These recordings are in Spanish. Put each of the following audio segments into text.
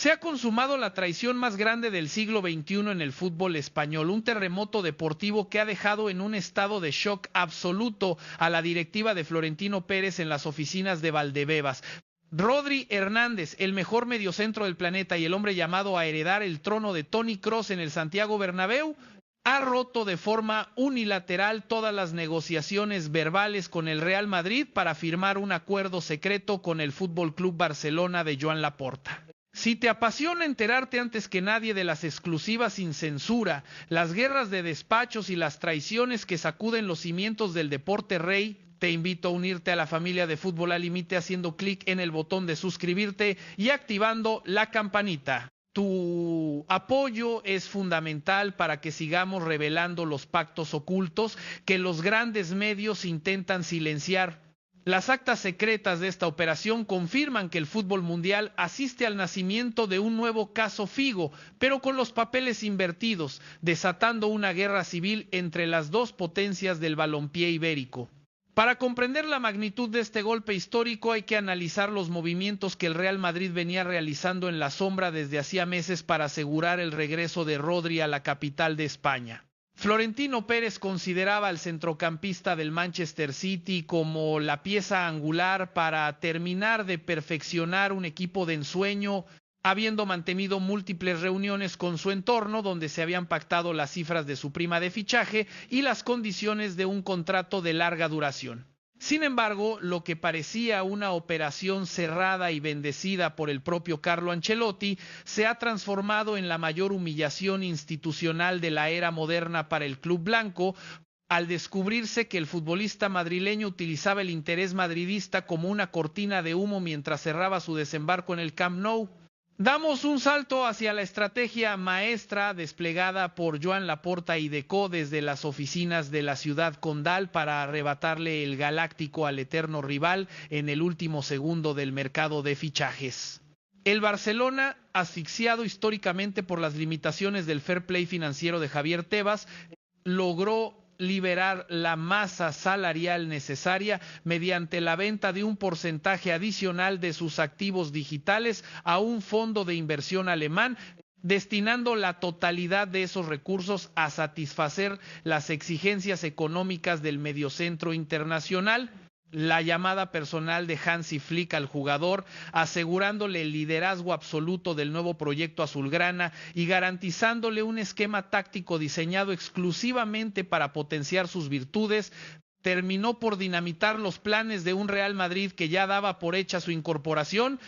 Se ha consumado la traición más grande del siglo XXI en el fútbol español, un terremoto deportivo que ha dejado en un estado de shock absoluto a la directiva de Florentino Pérez en las oficinas de Valdebebas. Rodri Hernández, el mejor mediocentro del planeta y el hombre llamado a heredar el trono de Toni Kroos en el Santiago Bernabéu, ha roto de forma unilateral todas las negociaciones verbales con el Real Madrid para firmar un acuerdo secreto con el Fútbol Club Barcelona de Joan Laporta. Si te apasiona enterarte antes que nadie de las exclusivas sin censura, las guerras de despachos y las traiciones que sacuden los cimientos del deporte rey, te invito a unirte a la familia de Fútbol al Límite haciendo clic en el botón de suscribirte y activando la campanita. Tu apoyo es fundamental para que sigamos revelando los pactos ocultos que los grandes medios intentan silenciar. Las actas secretas de esta operación confirman que el fútbol mundial asiste al nacimiento de un nuevo caso Figo, pero con los papeles invertidos, desatando una guerra civil entre las dos potencias del balompié ibérico. Para comprender la magnitud de este golpe histórico hay que analizar los movimientos que el Real Madrid venía realizando en la sombra desde hacía meses para asegurar el regreso de Rodri a la capital de España. Florentino Pérez consideraba al centrocampista del Manchester City como la pieza angular para terminar de perfeccionar un equipo de ensueño, habiendo mantenido múltiples reuniones con su entorno donde se habían pactado las cifras de su prima de fichaje y las condiciones de un contrato de larga duración. Sin embargo, lo que parecía una operación cerrada y bendecida por el propio Carlo Ancelotti se ha transformado en la mayor humillación institucional de la era moderna para el club blanco, al descubrirse que el futbolista madrileño utilizaba el interés madridista como una cortina de humo mientras cerraba su desembarco en el Camp Nou. Damos un salto hacia la estrategia maestra desplegada por Joan Laporta y Deco desde las oficinas de la ciudad condal para arrebatarle el galáctico al eterno rival en el último segundo del mercado de fichajes. El Barcelona, asfixiado históricamente por las limitaciones del fair play financiero de Javier Tebas, logró liberar la masa salarial necesaria mediante la venta de un porcentaje adicional de sus activos digitales a un fondo de inversión alemán, destinando la totalidad de esos recursos a satisfacer las exigencias económicas del mediocentro internacional. La llamada personal de Hansi Flick al jugador, asegurándole el liderazgo absoluto del nuevo proyecto azulgrana y garantizándole un esquema táctico diseñado exclusivamente para potenciar sus virtudes, terminó por dinamitar los planes de un Real Madrid que ya daba por hecha su incorporación.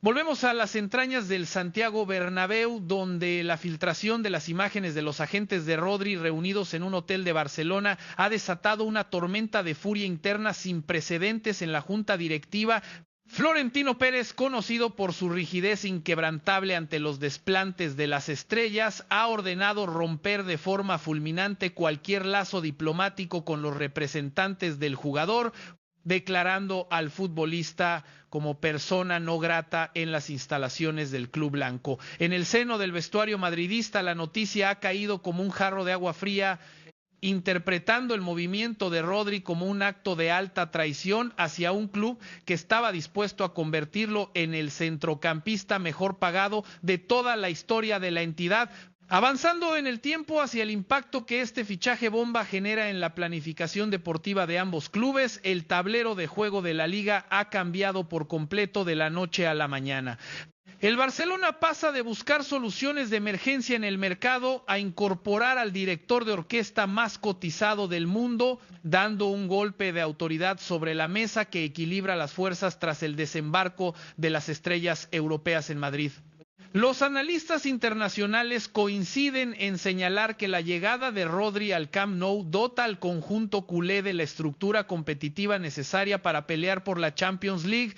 Volvemos a las entrañas del Santiago Bernabéu, donde la filtración de las imágenes de los agentes de Rodri reunidos en un hotel de Barcelona ha desatado una tormenta de furia interna sin precedentes en la junta directiva. Florentino Pérez, conocido por su rigidez inquebrantable ante los desplantes de las estrellas, ha ordenado romper de forma fulminante cualquier lazo diplomático con los representantes del jugador, declarando al futbolista como persona no grata en las instalaciones del club blanco. En el seno del vestuario madridista, la noticia ha caído como un jarro de agua fría, interpretando el movimiento de Rodri como un acto de alta traición hacia un club que estaba dispuesto a convertirlo en el centrocampista mejor pagado de toda la historia de la entidad. Avanzando en el tiempo hacia el impacto que este fichaje bomba genera en la planificación deportiva de ambos clubes, el tablero de juego de la liga ha cambiado por completo de la noche a la mañana. El Barcelona pasa de buscar soluciones de emergencia en el mercado a incorporar al director de orquesta más cotizado del mundo, dando un golpe de autoridad sobre la mesa que equilibra las fuerzas tras el desembarco de las estrellas europeas en Madrid. Los analistas internacionales coinciden en señalar que la llegada de Rodri al Camp Nou dota al conjunto culé de la estructura competitiva necesaria para pelear por la Champions League,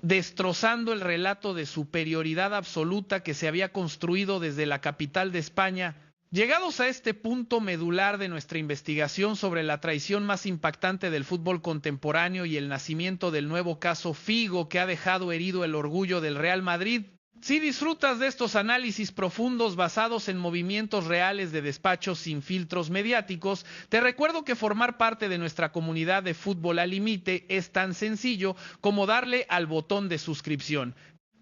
destrozando el relato de superioridad absoluta que se había construido desde la capital de España. Llegados a este punto medular de nuestra investigación sobre la traición más impactante del fútbol contemporáneo y el nacimiento del nuevo caso Figo que ha dejado herido el orgullo del Real Madrid, si disfrutas de estos análisis profundos basados en movimientos reales de despachos sin filtros mediáticos, te recuerdo que formar parte de nuestra comunidad de Fútbol al Límite es tan sencillo como darle al botón de suscripción.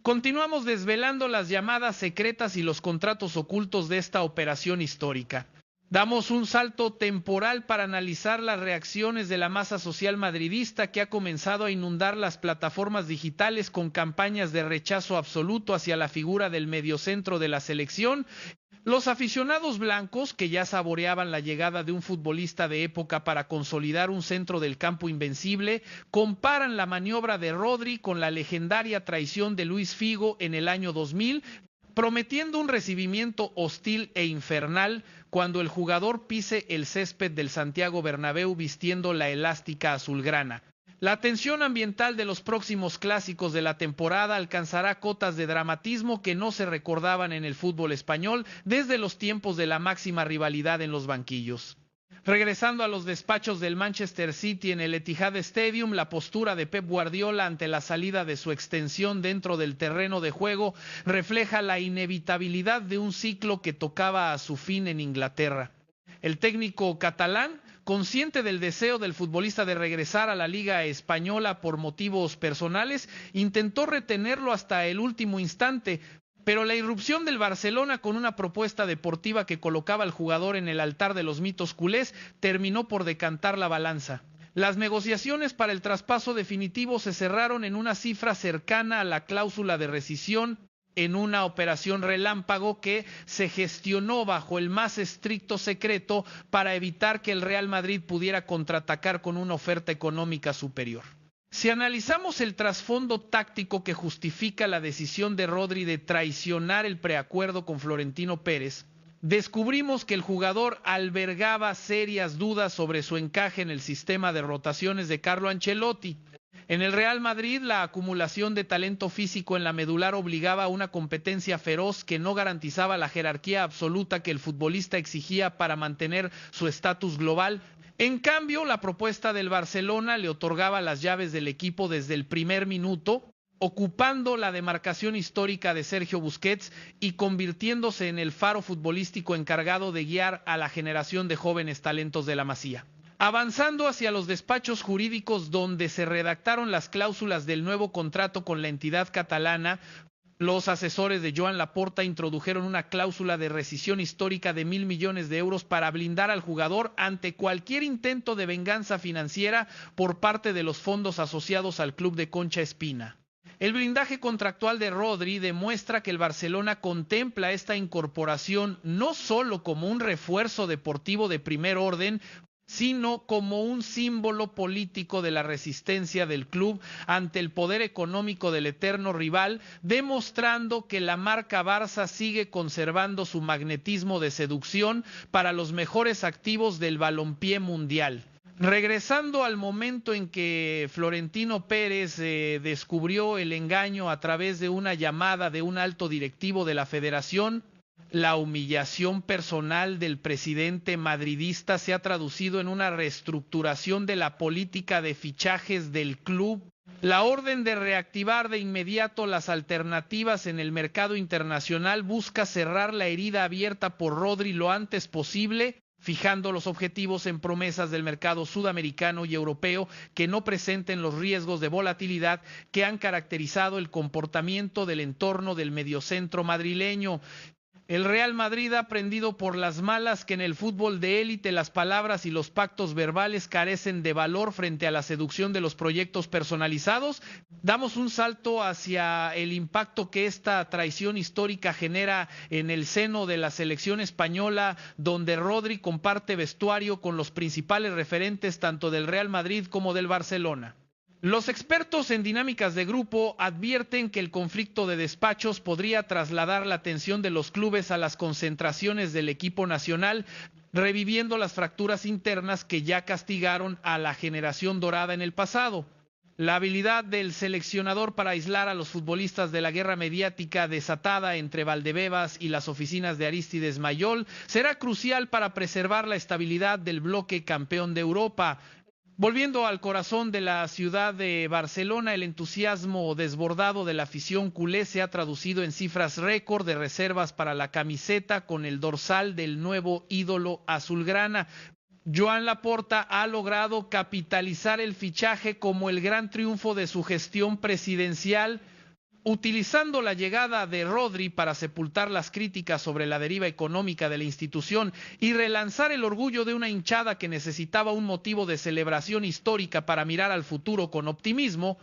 Continuamos desvelando las llamadas secretas y los contratos ocultos de esta operación histórica. Damos un salto temporal para analizar las reacciones de la masa social madridista que ha comenzado a inundar las plataformas digitales con campañas de rechazo absoluto hacia la figura del mediocentro de la selección. Los aficionados blancos, que ya saboreaban la llegada de un futbolista de época para consolidar un centro del campo invencible, comparan la maniobra de Rodri con la legendaria traición de Luis Figo en el año 2000, prometiendo un recibimiento hostil e infernal cuando el jugador pise el césped del Santiago Bernabéu vistiendo la elástica azulgrana. La tensión ambiental de los próximos clásicos de la temporada alcanzará cotas de dramatismo que no se recordaban en el fútbol español desde los tiempos de la máxima rivalidad en los banquillos. Regresando a los despachos del Manchester City en el Etihad Stadium, la postura de Pep Guardiola ante la salida de su extensión dentro del terreno de juego refleja la inevitabilidad de un ciclo que tocaba a su fin en Inglaterra. El técnico catalán, consciente del deseo del futbolista de regresar a la Liga Española por motivos personales, intentó retenerlo hasta el último instante, pero la irrupción del Barcelona con una propuesta deportiva que colocaba al jugador en el altar de los mitos culés terminó por decantar la balanza. Las negociaciones para el traspaso definitivo se cerraron en una cifra cercana a la cláusula de rescisión, en una operación relámpago que se gestionó bajo el más estricto secreto para evitar que el Real Madrid pudiera contraatacar con una oferta económica superior. Si analizamos el trasfondo táctico que justifica la decisión de Rodri de traicionar el preacuerdo con Florentino Pérez, descubrimos que el jugador albergaba serias dudas sobre su encaje en el sistema de rotaciones de Carlo Ancelotti. En el Real Madrid, la acumulación de talento físico en la medular obligaba a una competencia feroz que no garantizaba la jerarquía absoluta que el futbolista exigía para mantener su estatus global. En cambio, la propuesta del Barcelona le otorgaba las llaves del equipo desde el primer minuto, ocupando la demarcación histórica de Sergio Busquets y convirtiéndose en el faro futbolístico encargado de guiar a la generación de jóvenes talentos de la Masía. Avanzando hacia los despachos jurídicos donde se redactaron las cláusulas del nuevo contrato con la entidad catalana, los asesores de Joan Laporta introdujeron una cláusula de rescisión histórica de 1.000 millones de euros para blindar al jugador ante cualquier intento de venganza financiera por parte de los fondos asociados al club de Concha Espina. El blindaje contractual de Rodri demuestra que el Barcelona contempla esta incorporación no solo como un refuerzo deportivo de primer orden, sino como un símbolo político de la resistencia del club ante el poder económico del eterno rival, demostrando que la marca Barça sigue conservando su magnetismo de seducción para los mejores activos del balompié mundial. Regresando al momento en que Florentino Pérez descubrió el engaño a través de una llamada de un alto directivo de la federación, la humillación personal del presidente madridista se ha traducido en una reestructuración de la política de fichajes del club. La orden de reactivar de inmediato las alternativas en el mercado internacional busca cerrar la herida abierta por Rodri lo antes posible, fijando los objetivos en promesas del mercado sudamericano y europeo que no presenten los riesgos de volatilidad que han caracterizado el comportamiento del entorno del mediocentro madrileño. El Real Madrid ha aprendido por las malas que en el fútbol de élite las palabras y los pactos verbales carecen de valor frente a la seducción de los proyectos personalizados. Damos un salto hacia el impacto que esta traición histórica genera en el seno de la selección española, donde Rodri comparte vestuario con los principales referentes tanto del Real Madrid como del Barcelona. Los expertos en dinámicas de grupo advierten que el conflicto de despachos podría trasladar la atención de los clubes a las concentraciones del equipo nacional, reviviendo las fracturas internas que ya castigaron a la generación dorada en el pasado. La habilidad del seleccionador para aislar a los futbolistas de la guerra mediática desatada entre Valdebebas y las oficinas de Arístides Mayol será crucial para preservar la estabilidad del bloque campeón de Europa. Volviendo al corazón de la ciudad de Barcelona, el entusiasmo desbordado de la afición culé se ha traducido en cifras récord de reservas para la camiseta con el dorsal del nuevo ídolo azulgrana. Joan Laporta ha logrado capitalizar el fichaje como el gran triunfo de su gestión presidencial. Utilizando la llegada de Rodri para sepultar las críticas sobre la deriva económica de la institución y relanzar el orgullo de una hinchada que necesitaba un motivo de celebración histórica para mirar al futuro con optimismo,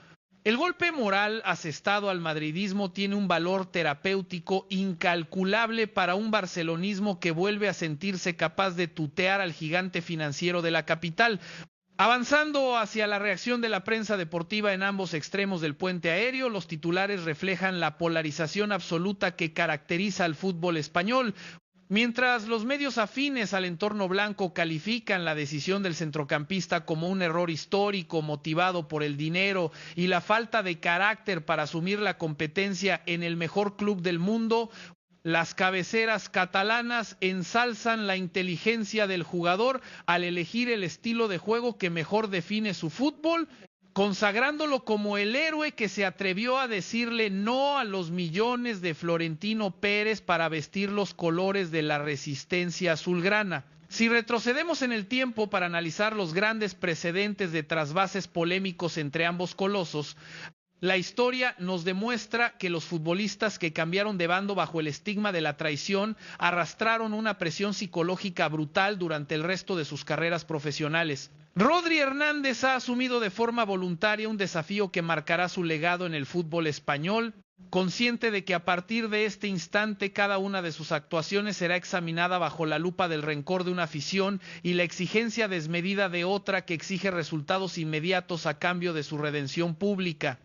el golpe moral asestado al madridismo tiene un valor terapéutico incalculable para un barcelonismo que vuelve a sentirse capaz de tutear al gigante financiero de la capital. Avanzando hacia la reacción de la prensa deportiva en ambos extremos del puente aéreo, los titulares reflejan la polarización absoluta que caracteriza al fútbol español. Mientras los medios afines al entorno blanco califican la decisión del centrocampista como un error histórico motivado por el dinero y la falta de carácter para asumir la competencia en el mejor club del mundo, las cabeceras catalanas ensalzan la inteligencia del jugador al elegir el estilo de juego que mejor define su fútbol, consagrándolo como el héroe que se atrevió a decirle no a los millones de Florentino Pérez para vestir los colores de la resistencia azulgrana. Si retrocedemos en el tiempo para analizar los grandes precedentes de trasvases polémicos entre ambos colosos, la historia nos demuestra que los futbolistas que cambiaron de bando bajo el estigma de la traición arrastraron una presión psicológica brutal durante el resto de sus carreras profesionales. Rodri Hernández ha asumido de forma voluntaria un desafío que marcará su legado en el fútbol español, consciente de que a partir de este instante cada una de sus actuaciones será examinada bajo la lupa del rencor de una afición y la exigencia desmedida de otra que exige resultados inmediatos a cambio de su redención pública.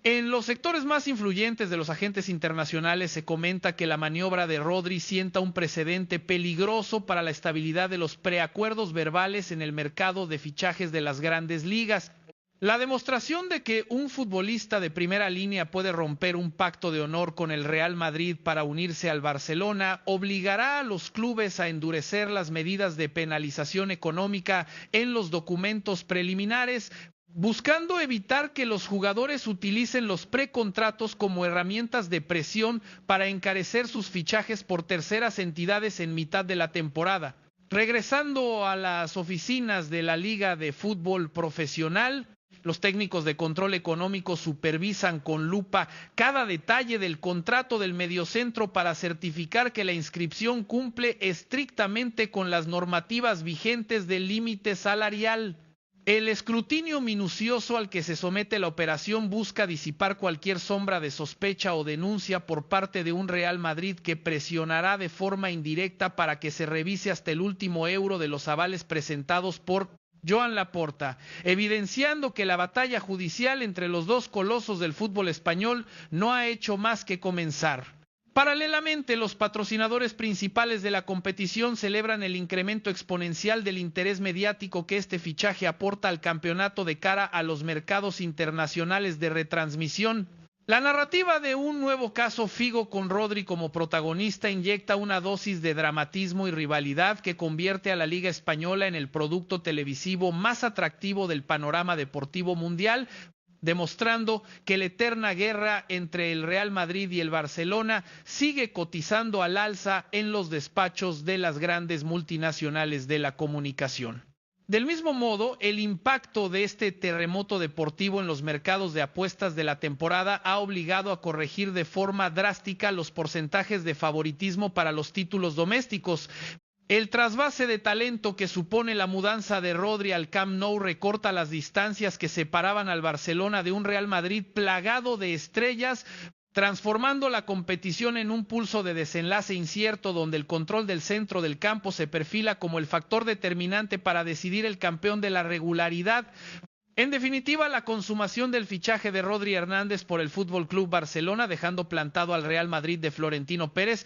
En los sectores más influyentes de los agentes internacionales se comenta que la maniobra de Rodri sienta un precedente peligroso para la estabilidad de los preacuerdos verbales en el mercado de fichajes de las grandes ligas. La demostración de que un futbolista de primera línea puede romper un pacto de honor con el Real Madrid para unirse al Barcelona obligará a los clubes a endurecer las medidas de penalización económica en los documentos preliminares, buscando evitar que los jugadores utilicen los precontratos como herramientas de presión para encarecer sus fichajes por terceras entidades en mitad de la temporada. Regresando a las oficinas de la Liga de Fútbol Profesional, los técnicos de control económico supervisan con lupa cada detalle del contrato del mediocentro para certificar que la inscripción cumple estrictamente con las normativas vigentes del límite salarial. El escrutinio minucioso al que se somete la operación busca disipar cualquier sombra de sospecha o denuncia por parte de un Real Madrid que presionará de forma indirecta para que se revise hasta el último euro de los avales presentados por Joan Laporta, evidenciando que la batalla judicial entre los dos colosos del fútbol español no ha hecho más que comenzar. Paralelamente, los patrocinadores principales de la competición celebran el incremento exponencial del interés mediático que este fichaje aporta al campeonato de cara a los mercados internacionales de retransmisión. La narrativa de un nuevo caso Figo con Rodri como protagonista inyecta una dosis de dramatismo y rivalidad que convierte a la Liga Española en el producto televisivo más atractivo del panorama deportivo mundial, demostrando que la eterna guerra entre el Real Madrid y el Barcelona sigue cotizando al alza en los despachos de las grandes multinacionales de la comunicación. Del mismo modo, el impacto de este terremoto deportivo en los mercados de apuestas de la temporada ha obligado a corregir de forma drástica los porcentajes de favoritismo para los títulos domésticos. El trasvase de talento que supone la mudanza de Rodri al Camp Nou recorta las distancias que separaban al Barcelona de un Real Madrid plagado de estrellas, transformando la competición en un pulso de desenlace incierto donde el control del centro del campo se perfila como el factor determinante para decidir el campeón de la regularidad. En definitiva, la consumación del fichaje de Rodri Hernández por el Fútbol Club Barcelona, dejando plantado al Real Madrid de Florentino Pérez,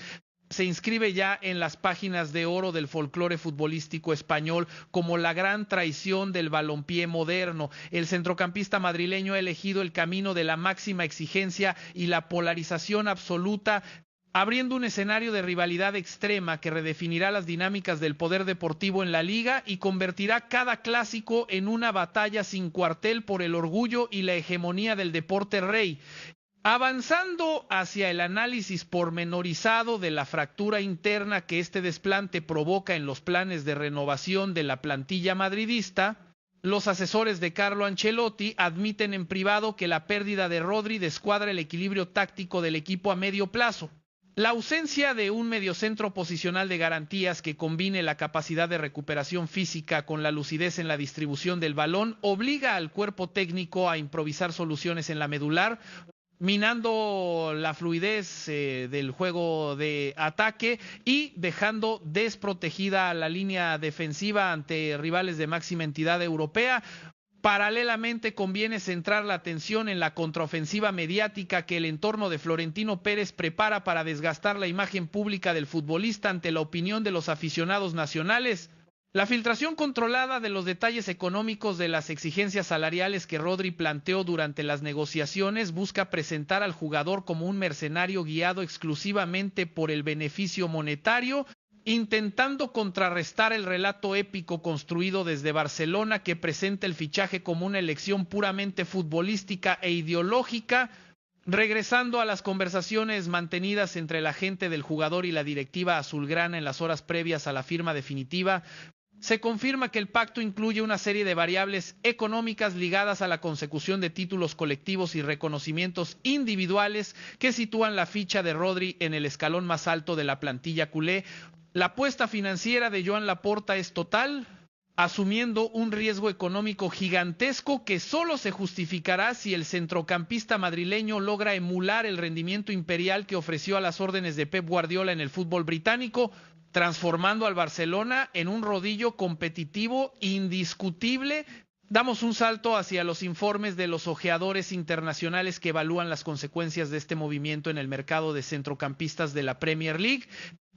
se inscribe ya en las páginas de oro del folclore futbolístico español como la gran traición del balompié moderno. El centrocampista madrileño ha elegido el camino de la máxima exigencia y la polarización absoluta, abriendo un escenario de rivalidad extrema que redefinirá las dinámicas del poder deportivo en la liga y convertirá cada clásico en una batalla sin cuartel por el orgullo y la hegemonía del deporte rey. Avanzando hacia el análisis pormenorizado de la fractura interna que este desplante provoca en los planes de renovación de la plantilla madridista, Los asesores de Carlo Ancelotti admiten en privado que la pérdida de Rodri descuadra el equilibrio táctico del equipo a medio plazo. La ausencia de un mediocentro posicional de garantías que combine la capacidad de recuperación física con la lucidez en la distribución del balón obliga al cuerpo técnico a improvisar soluciones en la medular, minando la fluidez del juego de ataque y dejando desprotegida a la línea defensiva ante rivales de máxima entidad europea. Paralelamente conviene centrar la atención en la contraofensiva mediática que el entorno de Florentino Pérez prepara para desgastar la imagen pública del futbolista ante la opinión de los aficionados nacionales. La filtración controlada de los detalles económicos de las exigencias salariales que Rodri planteó durante las negociaciones busca presentar al jugador como un mercenario guiado exclusivamente por el beneficio monetario, intentando contrarrestar el relato épico construido desde Barcelona que presenta el fichaje como una elección puramente futbolística e ideológica. Regresando a las conversaciones mantenidas entre la agente del jugador y la directiva azulgrana en las horas previas a la firma definitiva, se confirma que el pacto incluye una serie de variables económicas ligadas a la consecución de títulos colectivos y reconocimientos individuales que sitúan la ficha de Rodri en el escalón más alto de la plantilla culé. La apuesta financiera de Joan Laporta es total, asumiendo un riesgo económico gigantesco que solo se justificará si el centrocampista madrileño logra emular el rendimiento imperial que ofreció a las órdenes de Pep Guardiola en el fútbol británico, transformando al Barcelona en un rodillo competitivo indiscutible. Damos un salto hacia los informes de los ojeadores internacionales que evalúan las consecuencias de este movimiento en el mercado de centrocampistas de la Premier League.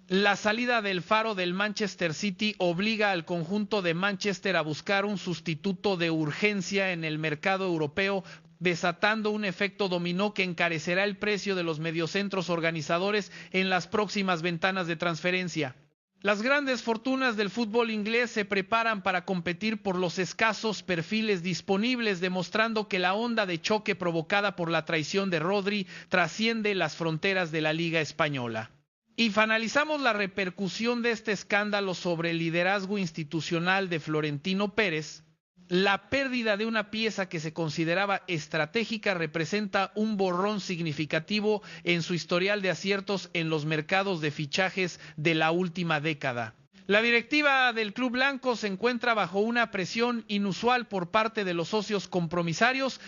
La salida del faro del Manchester City obliga al conjunto de Manchester a buscar un sustituto de urgencia en el mercado europeo, desatando un efecto dominó que encarecerá el precio de los mediocentros organizadores en las próximas ventanas de transferencia. Las grandes fortunas del fútbol inglés se preparan para competir por los escasos perfiles disponibles, demostrando que la onda de choque provocada por la traición de Rodri trasciende las fronteras de la Liga Española. Y finalizamos la repercusión de este escándalo sobre el liderazgo institucional de Florentino Pérez. La pérdida de una pieza que se consideraba estratégica representa un borrón significativo en su historial de aciertos en los mercados de fichajes de la última década. La directiva del Club Blanco se encuentra bajo una presión inusual por parte de los socios compromisarios,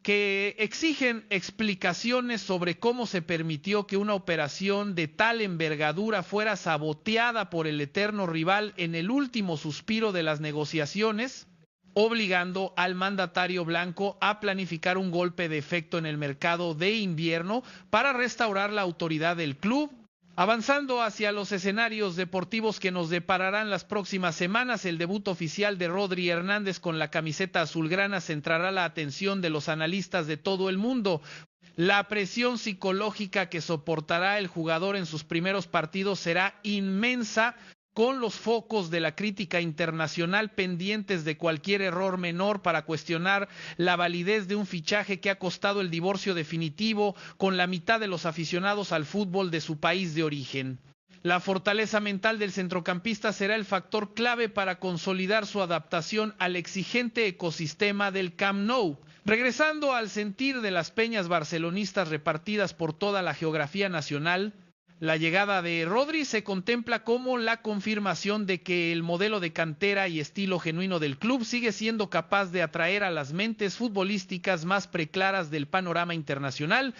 que exigen explicaciones sobre cómo se permitió que una operación de tal envergadura fuera saboteada por el eterno rival en el último suspiro de las negociaciones, obligando al mandatario blanco a planificar un golpe de efecto en el mercado de invierno para restaurar la autoridad del club. Avanzando hacia los escenarios deportivos que nos depararán las próximas semanas, el debut oficial de Rodri Hernández con la camiseta azulgrana centrará la atención de los analistas de todo el mundo. La presión psicológica que soportará el jugador en sus primeros partidos será inmensa, con los focos de la crítica internacional pendientes de cualquier error menor para cuestionar la validez de un fichaje que ha costado el divorcio definitivo con la mitad de los aficionados al fútbol de su país de origen. La fortaleza mental del centrocampista será el factor clave para consolidar su adaptación al exigente ecosistema del Camp Nou. Regresando al sentir de las peñas barcelonistas repartidas por toda la geografía nacional, la llegada de Rodri se contempla como la confirmación de que el modelo de cantera y estilo genuino del club sigue siendo capaz de atraer a las mentes futbolísticas más preclaras del panorama internacional,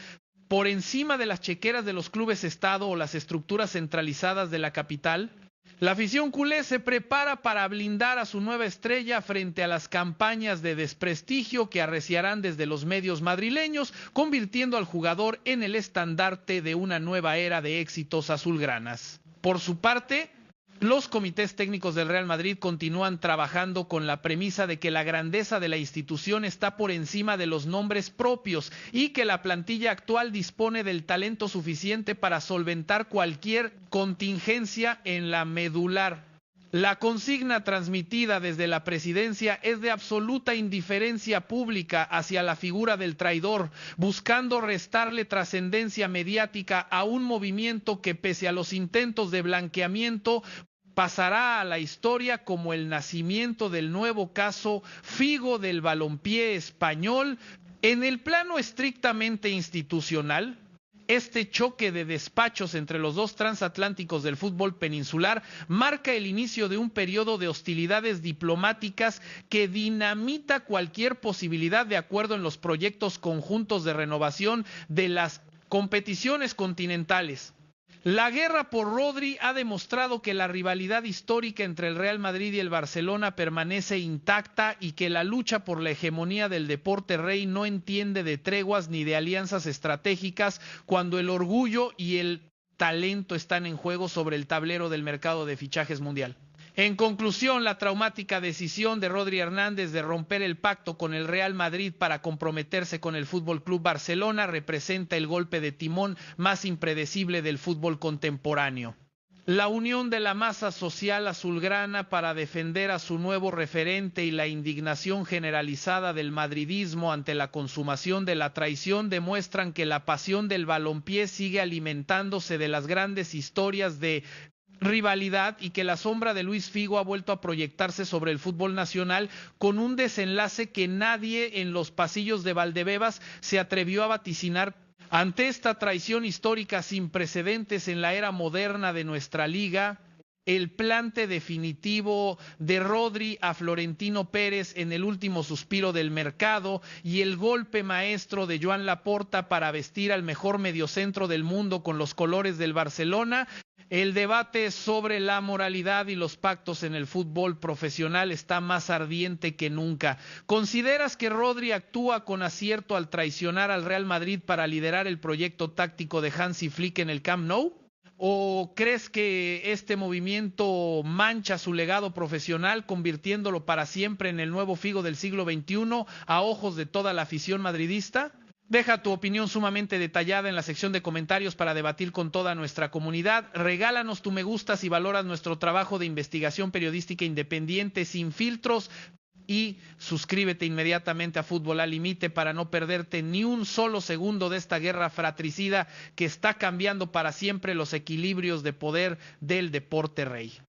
por encima de las chequeras de los clubes estado o las estructuras centralizadas de la capital. La afición culé se prepara para blindar a su nueva estrella frente a las campañas de desprestigio que arreciarán desde los medios madrileños, convirtiendo al jugador en el estandarte de una nueva era de éxitos azulgranas. Por su parte, los comités técnicos del Real Madrid continúan trabajando con la premisa de que la grandeza de la institución está por encima de los nombres propios y que la plantilla actual dispone del talento suficiente para solventar cualquier contingencia en la medular. La consigna transmitida desde la presidencia es de absoluta indiferencia pública hacia la figura del traidor, buscando restarle trascendencia mediática a un movimiento que, pese a los intentos de blanqueamiento, pasará a la historia como el nacimiento del nuevo caso Figo del balompié español. En el plano estrictamente institucional, este choque de despachos entre los dos transatlánticos del fútbol peninsular marca el inicio de un periodo de hostilidades diplomáticas que dinamita cualquier posibilidad de acuerdo en los proyectos conjuntos de renovación de las competiciones continentales. La guerra por Rodri ha demostrado que la rivalidad histórica entre el Real Madrid y el Barcelona permanece intacta y que la lucha por la hegemonía del deporte rey no entiende de treguas ni de alianzas estratégicas cuando el orgullo y el talento están en juego sobre el tablero del mercado de fichajes mundial. En conclusión, la traumática decisión de Rodri Hernández de romper el pacto con el Real Madrid para comprometerse con el Fútbol Club Barcelona representa el golpe de timón más impredecible del fútbol contemporáneo. La unión de la masa social azulgrana para defender a su nuevo referente y la indignación generalizada del madridismo ante la consumación de la traición demuestran que la pasión del balompié sigue alimentándose de las grandes historias de rivalidad y que la sombra de Luis Figo ha vuelto a proyectarse sobre el fútbol nacional con un desenlace que nadie en los pasillos de Valdebebas se atrevió a vaticinar. Ante esta traición histórica sin precedentes en la era moderna de nuestra liga, el plante definitivo de Rodri a Florentino Pérez en el último suspiro del mercado y el golpe maestro de Joan Laporta para vestir al mejor mediocentro del mundo con los colores del Barcelona, el debate sobre la moralidad y los pactos en el fútbol profesional está más ardiente que nunca. ¿Consideras que Rodri actúa con acierto al traicionar al Real Madrid para liderar el proyecto táctico de Hansi Flick en el Camp Nou? ¿O crees que este movimiento mancha su legado profesional, convirtiéndolo para siempre en el nuevo Figo del siglo XXI a ojos de toda la afición madridista? Deja tu opinión sumamente detallada en la sección de comentarios para debatir con toda nuestra comunidad. Regálanos tu me gusta si valoras nuestro trabajo de investigación periodística independiente sin filtros y suscríbete inmediatamente a Fútbol al Límite para no perderte ni un solo segundo de esta guerra fratricida que está cambiando para siempre los equilibrios de poder del deporte rey.